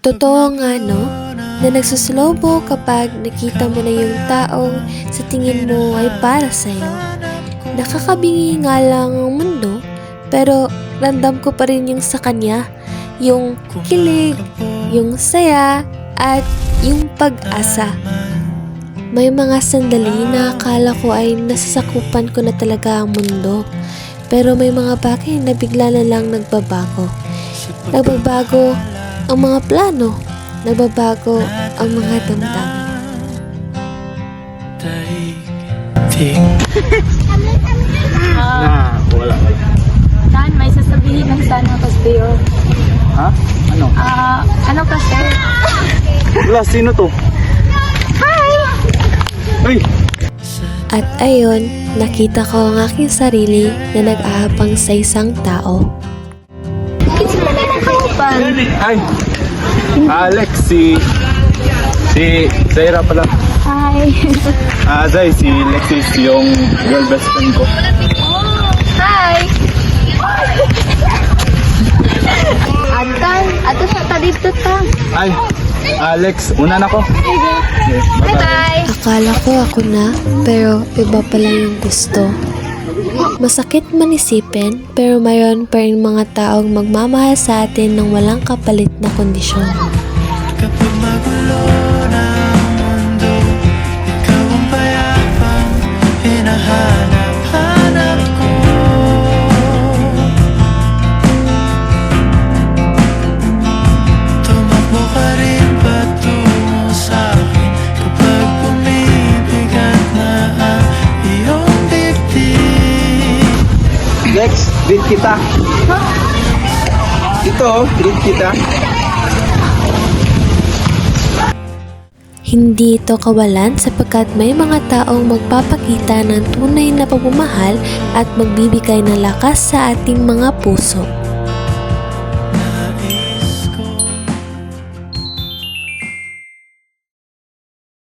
Totoo nga no, na nagsuslow mo kapag nakita mo na yung taong sa tingin mo ay para sa'yo. Nakakabingi nga lang ang mundo, pero ramdam ko pa rin yung sa kanya, yung kilig, yung saya, at yung pag-asa. May mga sandali na akala ko ay nasasakupan ko na talaga ang mundo, pero may mga bagay na bigla na lang nagbabago. Nagbabago ang mga plano, nagbabago ang mga damdamin. Wala. Tan, may sasabihin ng sana kasi yun. Ha? Ano? Ano kasi? Wala, sino to? Ay! At ayun, nakita ko ang aking sarili na nag-aabang sa isang tao. Kasi na nakaupan. Ay! Alex, si Zaira pala. Hi. Zay, si Lexis, yung girl best friend ko. Hi. Atan, ato sa talito ta. Ay! Alex, una na ko. Okay, Bye-bye. Akala ko ako na, pero iba pala yung gusto. Masakit man isipin, pero mayroon pa rin mga taong magmamahal sa atin ng walang kapalit na kondisyon. Kapag magulo na ang mundo, ikaw ang payapang hinahanap-hanap ko. Tumakbo ka rin patungo sa'kin kapag bumibigat na ang iyong dibdib. Lex, treat kita. Ito, treat kita. Hindi ito kawalan sapagkat may mga taong magpapakita ng tunay na pagmamahal at magbibigay ng lakas sa ating mga puso.